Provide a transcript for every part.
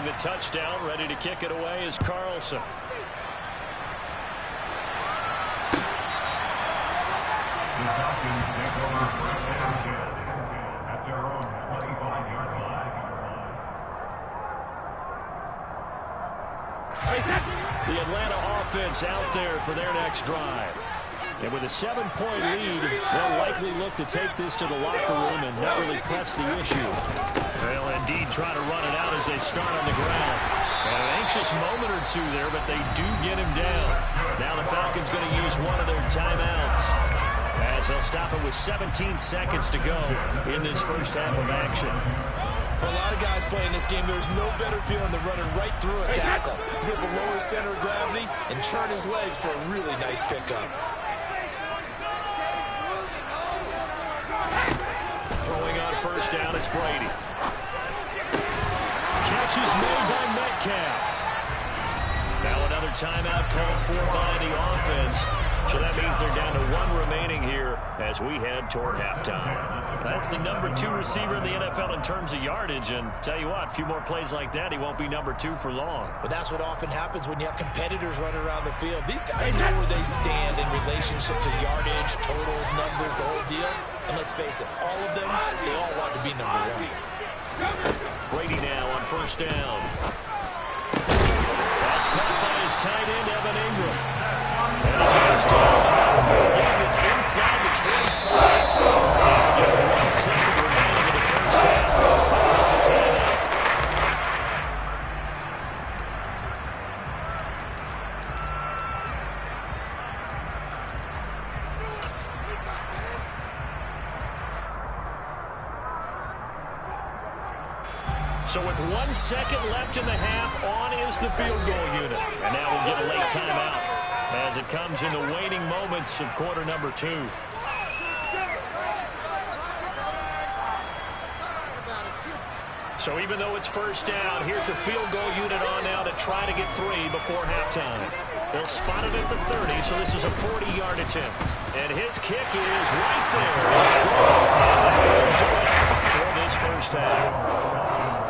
the touchdown. Ready to kick it away is Carlson. The Falcons take over first and 10 at their own 25-yard line. The Atlanta offense out there for their next drive. And with a 7-point lead, they'll likely look to take this to the locker room and not really press the issue. They'll indeed try to run it out as they start on the ground. An anxious moment or two there, but they do get him down. Now the Falcons going to use one of their timeouts, as they'll stop it with 17 seconds to go in this first half of action. For a lot of guys playing this game, there's no better feeling than running right through a tackle. He's able to lower his center of gravity and turn his legs for a really nice pickup. Throwing on first down, it's Brady. Catch is made by Metcalf. Now another timeout called for by the offense. So that means they're down to one remaining here as we head toward halftime. That's the number 2 receiver in the NFL in terms of yardage. And tell you what, a few more plays like that, he won't be number 2 for long. But that's what often happens when you have competitors running around the field. These guys know where they stand in relationship to yardage, totals, numbers, the whole deal. And let's face it, all of them, they all want to be number 1. Brady now on first down. That's caught by his tight end, Evan Ingram. And the first down for a game that's inside the 25. Just 1 second remaining in the first half. So with 1 second left in the half, on is the field goal unit. And now we'll get a late timeout as it comes in the waning moments of quarter number 2. So even though it's first down, here's the field goal unit on now to try to get 3 before halftime. They'll spot it at the 30, so this is a 40-yard attempt. And his kick is right there. It's good. And that will do it for this first half.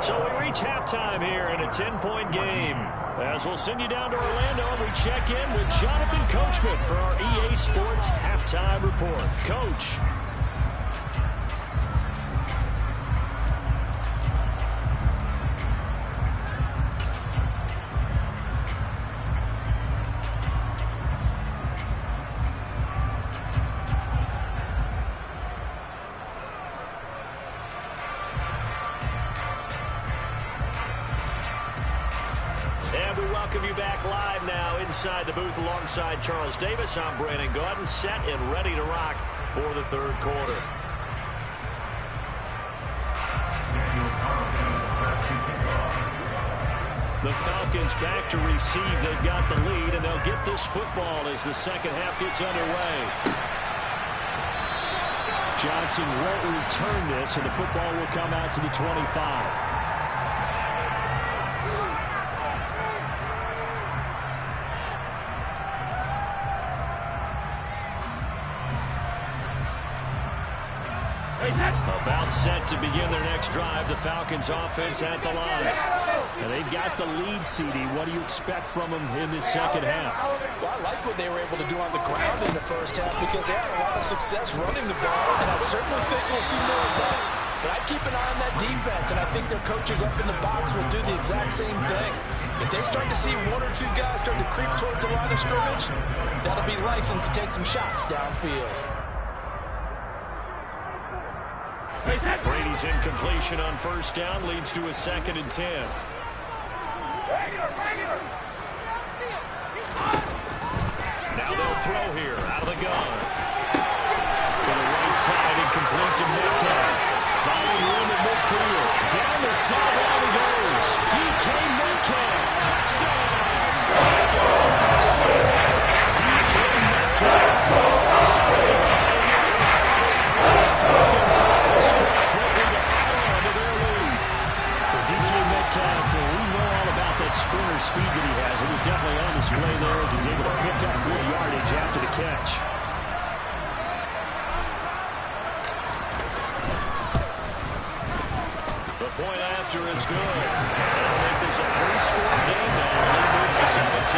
So we reach halftime here in a 10-point game. As we'll send you down to Orlando, and we check in with Jonathan Coachman for our EA Sports Halftime Report. Coach. Inside the booth alongside Charles Davis, I'm Brandon Gaudin, set and ready to rock for the third quarter. The Falcons back to receive. They've got the lead, and they'll get this football as the second half gets underway. Johnson won't return this, and the football will come out to the 25. About set to begin their next drive. The Falcons offense at the line. And they've got the lead, CD. What do you expect from them in this second half? Well, I like what they were able to do on the ground in the first half because they had a lot of success running the ball, and I certainly think we'll see more of that. But I'd keep an eye on that defense, and I think their coaches up in the box will do the exact same thing. If they start to see 1 or 2 guys start to creep towards the line of scrimmage, that'll be license to take some shots downfield. Brady's incompletion on first down leads to a 2nd and 10. Now they'll throw here out of the gun. To the right side, incomplete to Metcalf. Finding room at midfield. Down the sideline he goes. DK Metcalf. Touchdown. DK Metcalf. Sprinter speed that he has. It was definitely on display there as he's able to pick up good yardage after the catch. The point after is good. That'll make this a score game now. Lead moves to 17.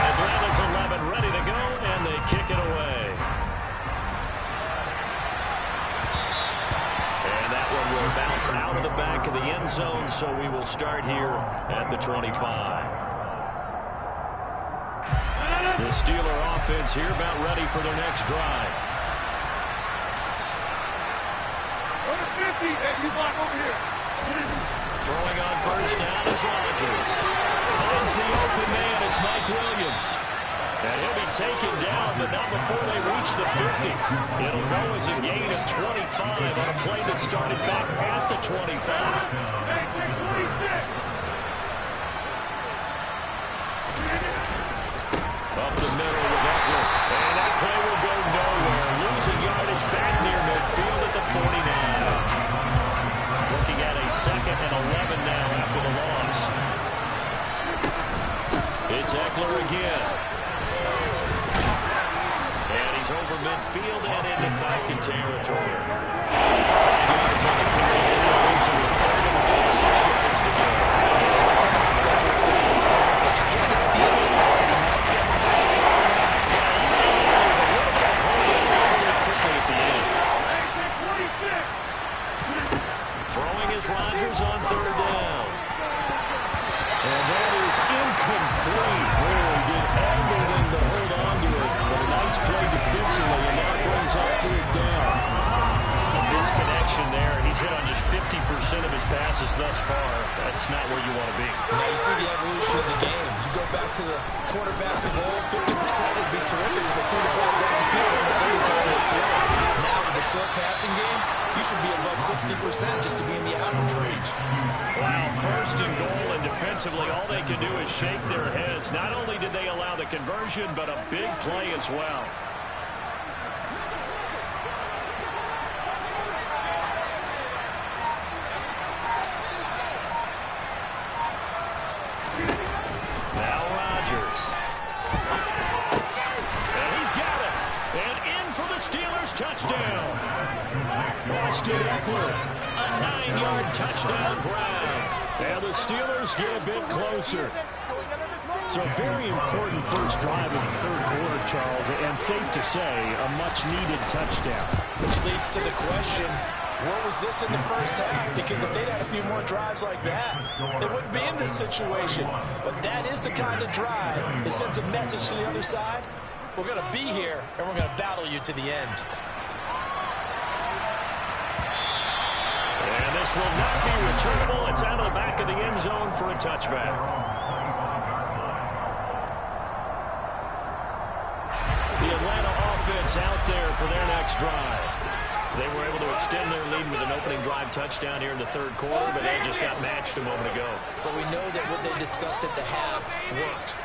Atlanta's 11 ready to go, and they kick it away. And that one will bounce out of the back of the end zone, so we will start here at the 25. The Steeler offense here about ready for their next drive. Number 50, hey, you block over here. Throwing on first down is Rodgers. Finds the open man. It's Mike Williams. And he'll be taken down, but not before they reach the 50. It'll go as a gain of 25 on a play that started back at the 25. Up the middle with Eckler. And that play will go nowhere. Losing yardage back near midfield at the 49. Looking at a 2nd and 11 now after the loss. It's Eckler again. And he's over midfield and into Falcon territory. 5 yards on the carry. Leaves him with 3rd and about 6 yards to go. Getting a ton of success here so far, but you get the feeling that he might be able to catch a couple more. There's a little bit of hole that closes it quickly at the end. Throwing is Rodgers on 3rd down. And that is incomplete. Really did everything to hold on to it. But a nice play defensively, and that brings up 3rd down. This connection there, he's hit on just 50% of his passes thus far. That's not where you want to be. Now you see the evolution of the game. You go back to the quarterbacks of old, 50% would be terrific as they threw the ball down the field almost every time they throw it. Now with the short passing game, you should be above 60% just to be in the average range. Wow, 1st and goal, and defensively all they can do is shake their heads. Not only did they allow the conversion, but a big play as well. Now Rodgers. And he's got it. And in for the Steelers touchdown. Austin Eckler. A 9-yard touchdown grab. And the Steelers get a bit closer. So a very important first drive of the 3rd quarter, Charles, and safe to say, a much-needed touchdown. Which leads to the question, where was this in the first half? Because if they'd had a few more drives like that, they wouldn't be in this situation. But that is the kind of drive that sends a message to the other side. We're going to be here, and we're going to battle you to the end. And this will not be returnable. It's out of the back of the end zone for a touchback. The Atlanta offense out there for their next drive. They were able to extend their lead with an opening drive touchdown here in the 3rd quarter, but they just got matched a moment ago. So we know that what they discussed at the half worked.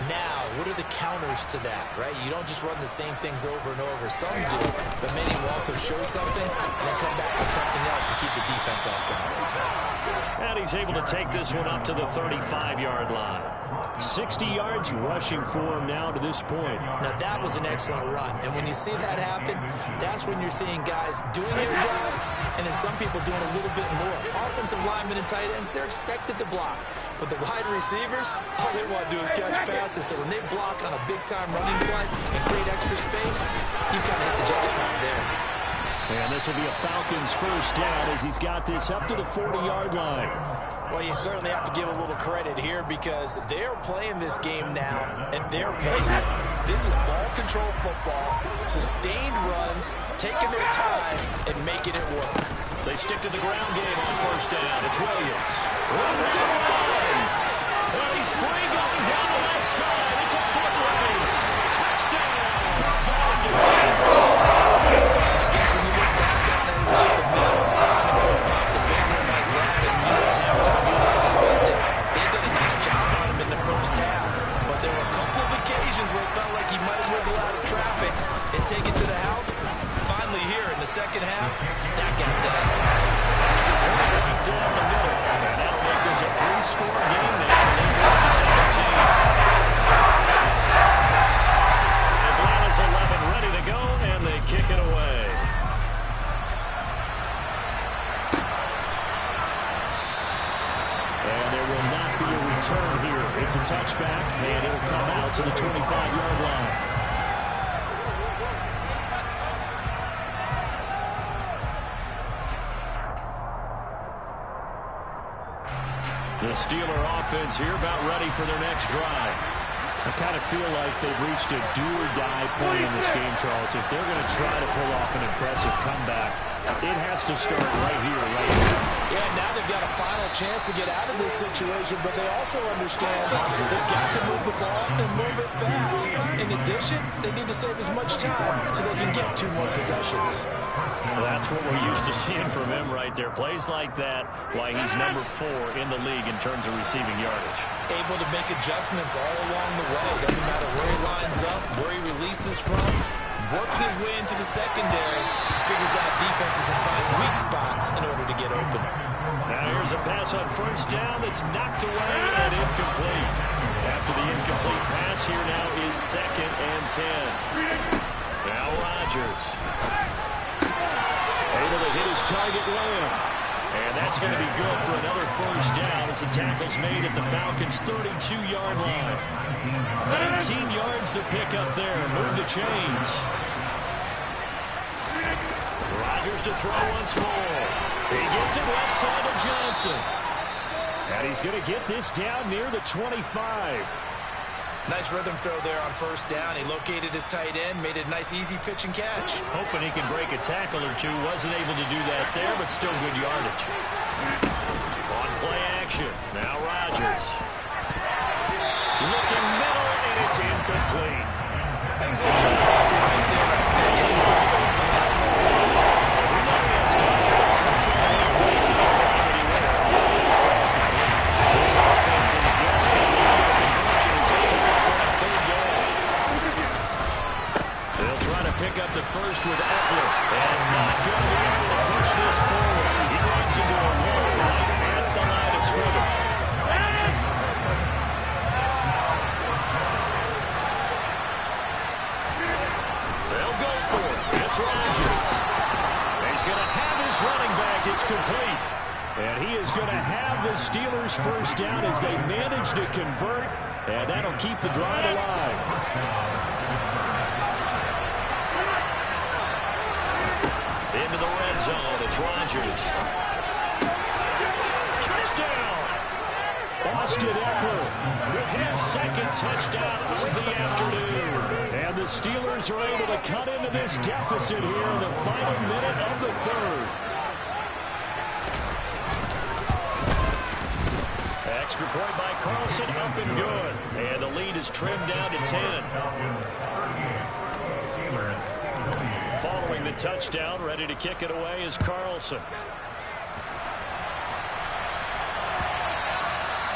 Now, what are the counters to that, right? You don't just run the same things over and over. Some do, but many will also show something and then come back to something else to keep the defense off balance. And he's able to take this one up to the 35-yard line. 60 yards rushing for him now to this point. Now, that was an excellent run. And when you see that happen, that's when you're seeing guys doing their job and then some people doing a little bit more. Offensive linemen and tight ends, they're expected to block. But the wide receivers, all they want to do is catch passes. So when they block on a big-time running play and create extra space, you've kind of hit the jackpot there. And this will be a Falcons first down as he's got this up to the 40-yard line. Well, you certainly have to give a little credit here because they're playing this game now at their pace. This is ball control football, sustained runs, taking their time, and making it work. They stick to the ground game on first down. It's Williams. Well, he's free going down the left side. It's a foot race. Touchdown, Falcons. I guess when you look back on it, it was just a matter of time until it popped a big one like that. And you know, at halftime, you and I discussed it. They've done a nice job on him in the first half. But there were a couple of occasions where it felt like he might wiggle out of traffic and take it to the house. Finally here in the second half, that got done. Extra point right down the middle. And that'll make this a 3-score game now. return here. It's a touchback, and it'll come out to the 25-yard line. The Steeler offense here about ready for their next drive. I kind of feel like they've reached a do-or-die point in this game, Charles. If they're going to try to pull off an impressive comeback, it has to start right here, right now. Yeah, now they've got a final chance to get out of this situation, but they also understand they've got to move the ball and move it fast. In addition, they need to save as much time so they can get 2 more possessions. Well, that's what we're used to seeing from him right there. Plays like that, why he's number 4 in the league in terms of receiving yardage. Able to make adjustments all along the way. Doesn't matter where he lines up, where he releases from. Working his way into the secondary, figures out defenses and finds weak spots in order to get open. Now here's a pass on first down that's knocked away and incomplete. After the incomplete pass, here now is 2nd and 10. Now Rodgers. Able to hit his target Lamb. And that's going to be good for another first down as the tackle's made at the Falcons' 32-yard line. 19 yards to pick up there. Move the chains. Rodgers to throw once more. He gets it left side to Johnson. And he's going to get this down near the 25. Nice rhythm throw there on first down. He located his tight end, made a nice easy pitch and catch. Hoping he can break a tackle or two. Wasn't able to do that there, but still good yardage. On play action. Now Rodgers. Looking middle, and it's incomplete. He's a little right there. And it turned into his own last target. We know he has confidence in filling in place anytime anywhere. I'll take it for incomplete. This offense in desperate need of a conversion is open up on a 3rd down. They'll try to pick up the first with Eckler. And not going to be able to push this forward. He runs into a wall right at the line of scrimmage. They'll go for it. It's Rodgers. He's going to have his running back. It's complete. And he is going to have the Steelers' first down as they manage to convert. And that'll keep the drive alive. Into the red zone. It's Rodgers. Touchdown! Austin Eckler with his 2nd touchdown of the afternoon. And the Steelers are able to cut into this deficit here in the final minute of the 3rd. Extra point by Carlson, up and good. And the lead is trimmed down to 10. Following the touchdown, ready to kick it away is Carlson.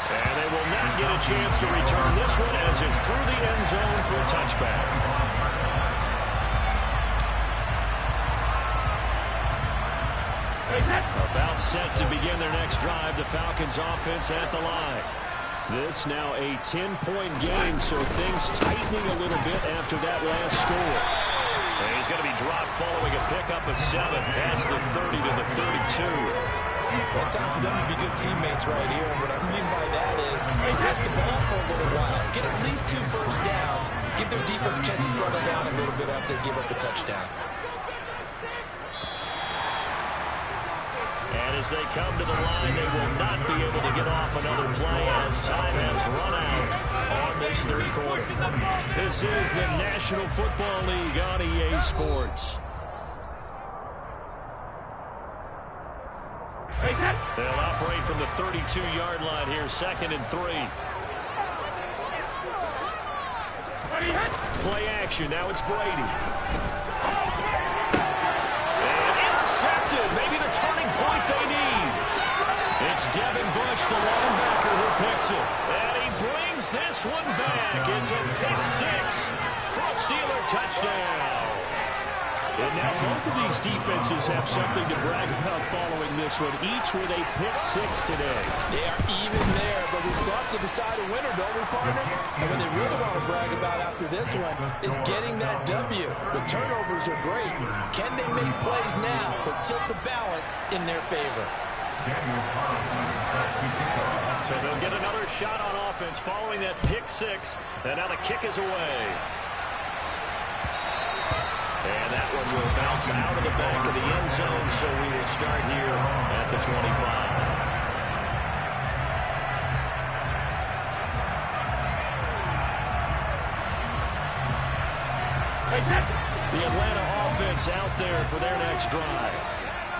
And they will not get a chance to return this one as it's through the end zone for a touchback. About set to begin their next drive, the Falcons offense at the line. This now a 10-point game, so things tightening a little bit after that last score. And he's going to be dropped following a pickup of 7 past the 30 to the 32. Well, it's time for them to be good teammates right here. And what I mean by that is possess the ball for a little while. Get at least 2 first downs. Give their defense a chance to settle down a little bit after they give up a touchdown. And as they come to the line, they will not be able to get off another play as time has run out on this 3rd quarter. This is the National Football League on EA Sports. They'll operate from the 32-yard line here, 2nd and 3. Play action, now it's Brady. Intercepted, maybe the turning point they need. It's Devin Bush, the linebacker, who picks it. And he brings this one back. It's a pick-6 for a Steeler touchdown. And now both of these defenses have something to brag about following this one, each with a pick-6 today. They are even there, but it's tough to decide a winner, don't we, partner? And what they really want to brag about after this one is getting that W. The turnovers are great. Can they make plays now, but tilt the balance in their favor? So they'll get another shot on offense following that pick six. And now the kick is away. And that one will bounce out of the back of the end zone, so we will start here at the 25. The Atlanta offense out there for their next drive.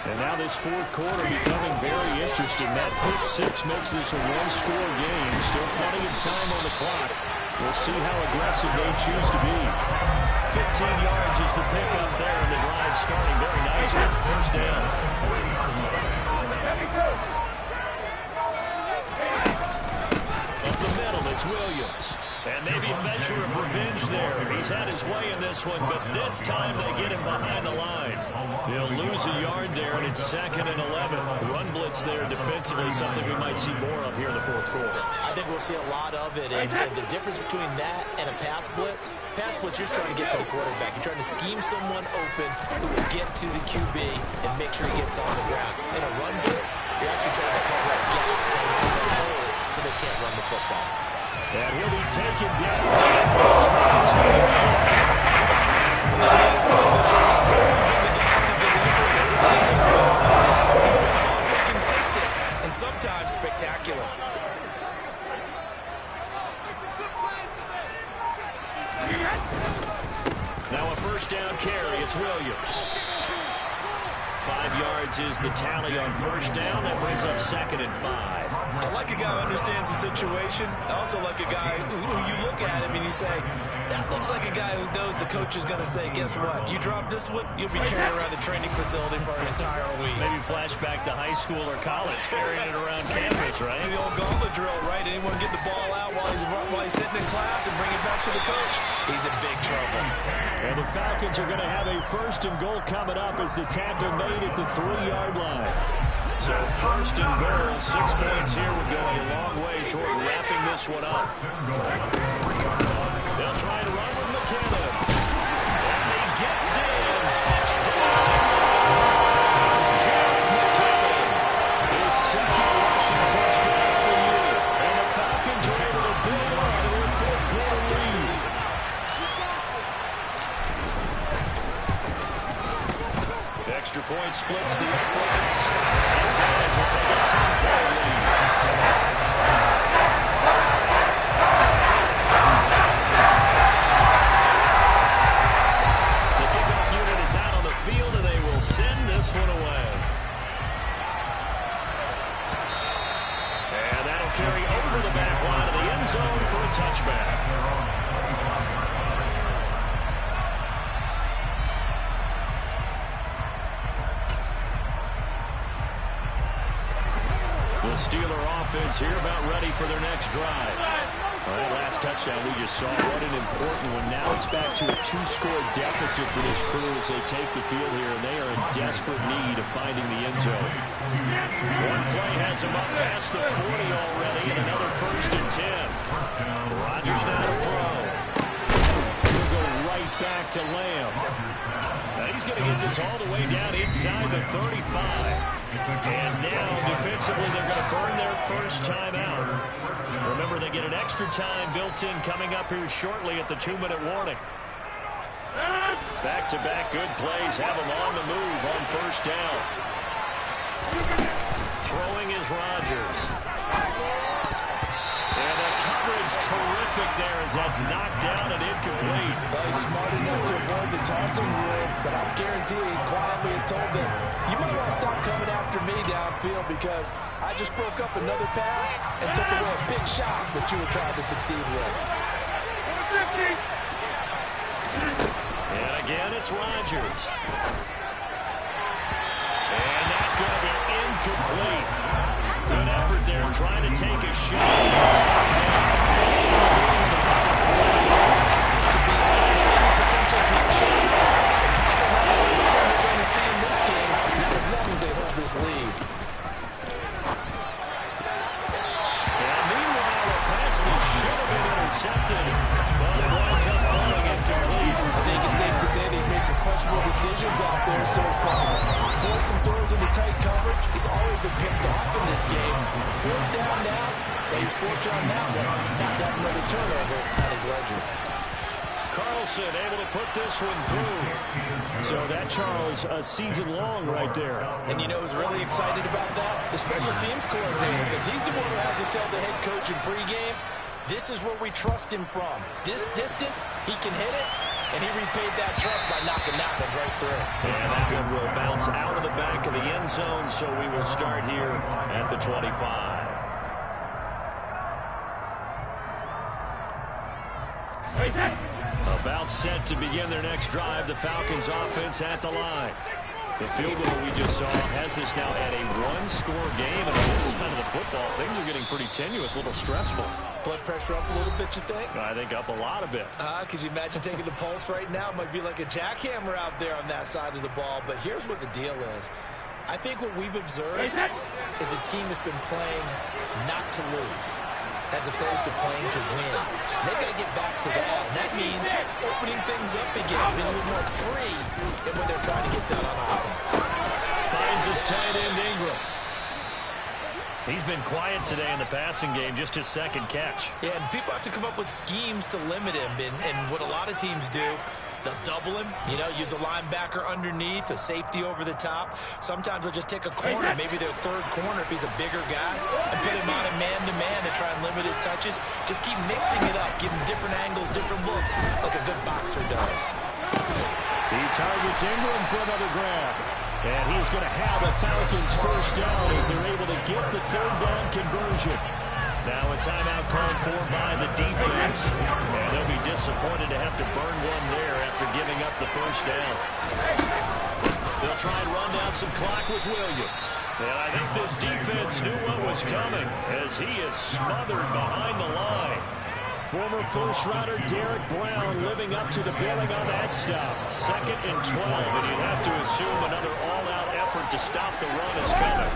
And now this fourth quarter becoming very interesting. That pick six makes this a one-score game. Still plenty of time on the clock. We'll see how aggressive they choose to be. 15 yards is the pick up there, and the drive starting very nicely. First down. Up the middle, it's Williams. And maybe a measure of revenge there. He's had his way in this one, but this time they get him behind the line. They'll lose a yard there, and it's 2nd and 11. Run blitz there defensively, something we might see more of here in the fourth quarter. I think we'll see a lot of it, and the difference between that and a pass blitz, you're just trying to get to the quarterback. You're trying to scheme someone open who will get to the QB and make sure he gets on the ground. In a run blitz, you're actually trying to cover up gaps, trying to cover holes so they can't run the football. And he'll be taken down. He's been awfully consistent and sometimes spectacular. Now a first down carry. It's Williams. 5 yards is the tally on first down. That brings up 2nd and 5. I like a guy who understands the situation. I also like a guy who you look at him and you say, that looks like a guy who knows the coach is going to say, guess what? You drop this one, you'll be carrying around the training facility for an entire week. Maybe flashback to high school or college, carrying it around campus, right? The old gauntlet drill, right? Anyone get the ball out while he's sitting in class and bring it back to the coach? He's in big trouble. And the Falcons are going to have a 1st and goal coming up as the tackle made at the 3-yard line. So 1st and goal, 6 points here would go a long way toward wrapping this one up. They'll try and run with McKinnon. And he gets in. Touchdown. Jerick McKinnon. His 2nd rushing touchdown of the year. And the Falcons are able to build on to their 4th quarter lead. Extra point splits the uprights. These guys will take a 10-point lead. The kickoff unit is out on the field, and they will send this one away. And that'll carry over the back line of the end zone for a touchback. Steeler offense here about ready for their next drive. All right, last touchdown we just saw. What an important one. Now it's back to a 2-score deficit for this crew as they take the field here, and they are in desperate need of finding the end zone. One play has them up past the 40 already, and another 1st and 10. Rodgers now to throw. He'll go right back to Lamb. Now he's going to get this all the way down inside the 35. And now, defensively, they're going to burn their first time out. Remember, they get an extra time built in coming up here shortly at the 2-minute warning. Back-to-back good plays have them on the move on first down. Throwing is Rodgers. And the coverage terrific there as that's knocked down and incomplete. Well, he's smart enough to avoid the taunting rule, but I guarantee he quietly has told them, you might want to stop coming after me downfield because I just broke up another pass and took away a big shot that you were trying to succeed with. And again, it's Rodgers. And that's going to be incomplete. Good effort there, trying to take a shot. To be any potential deep shots. That's what we're going to see in this game, not as long as they hold this lead. And meanwhile, a pass that should have been intercepted, but it winds up falling incomplete. I think it's safe to say that he's made some questionable decisions out there so far. Forced some throws into tight coverage. He's already been picked off in this game. 4th down now. But he's fortunate on that one, not having another turnover on his ledger. Carlson able to put this one through. So that, Charles, a season long right there. And you know who's really excited about that? The special teams coordinator, because he's the one who has to tell the head coach in pregame, this is where we trust him from. This distance, he can hit it, and he repaid that trust by knocking that one right through. And that one will bounce out of the back of the end zone, so we will start here at the 25. About set to begin their next drive. The Falcons offense at the line. The field goal we just saw has us now at a one-score game. And on this side of the football, things are getting pretty tenuous, a little stressful. Blood pressure up a little bit, you think? I think up a lot of it. Could you imagine taking the pulse right now? It might be like a jackhammer out there on that side of the ball. But here's what the deal is. I think what we've observed is a team that's been playing not to lose, as opposed to playing to win. They've got to get back to that, and that means opening things up again, being a little more free than when they're trying to get done on offense. Finds his tight end, Ingram. He's been quiet today in the passing game, just his second catch. Yeah, and people have to come up with schemes to limit him, and what a lot of teams do, they'll double him, use a linebacker underneath, a safety over the top. Sometimes they'll just take a corner, maybe their third corner if he's a bigger guy, and put him on a man-to-man to try and limit his touches. Just keep mixing it up, give him different angles, different looks, like a good boxer does. He targets Ingram for another grab. And he's going to have a Falcons first down as they're able to get the third down conversion. Now a timeout called for by the defense. And they'll be disappointed to have to burn one there after giving up the first down. They'll try and run down some clock with Williams. And I think this defense knew what was coming as he is smothered behind the line. Former first-rounder Derek Brown living up to the billing on that stop. 2nd and 12, and you'd have to assume another all-out effort to stop the run is coming.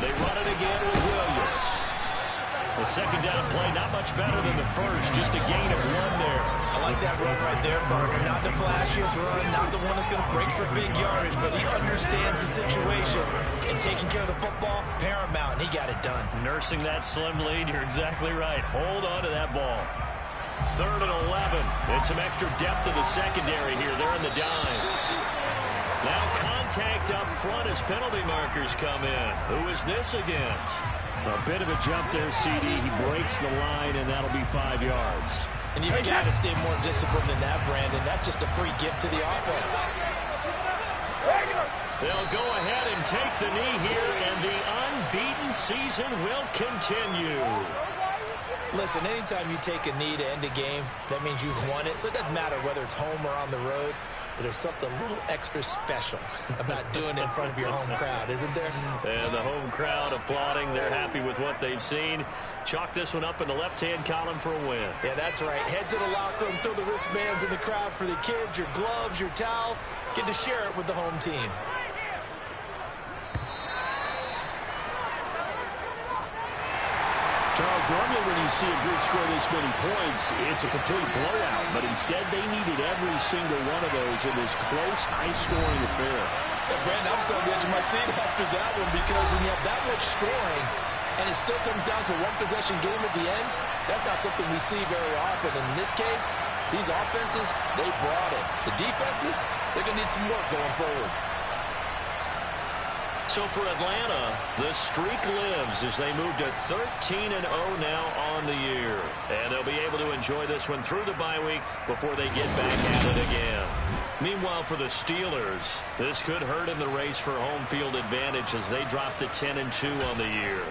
They run it again with Williams. The second down play, not much better than the first, just a gain of 1 there. I like that run right there, partner. Not the flashiest run, not the one that's going to break for big yardage, but he understands the situation, and taking care of the football, paramount, and he got it done. Nursing that slim lead, you're exactly right. Hold on to that ball. 3rd and 11. And some extra depth to the secondary here. They're in the dime. Now contact up front as penalty markers come in. Who is this against? A bit of a jump there, CD. He breaks the line, and that'll be 5 yards. And you've got to stay more disciplined than that, Brandon. That's just a free gift to the offense. They'll go ahead and take the knee here, and the unbeaten season will continue. Listen, anytime you take a knee to end a game, that means you've won it. So it doesn't matter whether it's home or on the road, but there's something a little extra special about doing it in front of your home crowd, isn't there? And the home crowd applauding. They're happy with what they've seen. Chalk this one up in the left-hand column for a win. Yeah, that's right. Head to the locker room, throw the wristbands in the crowd for the kids, your gloves, your towels. Get to share it with the home team. Charles, normally when you see a group score this many points, it's a complete blowout. But instead, they needed every single one of those in this close, high-scoring affair. Yeah, Brandon, I'm still on the edge of my seat after that one because when you have that much scoring and it still comes down to one-possession game at the end, that's not something we see very often. And in this case, these offenses, they brought it. The defenses, they're going to need some work going forward. So for Atlanta, the streak lives as they move to 13-0 now on the year. And they'll be able to enjoy this one through the bye week before they get back at it again. Meanwhile, for the Steelers, this could hurt in the race for home field advantage as they drop to 10-2 on the year.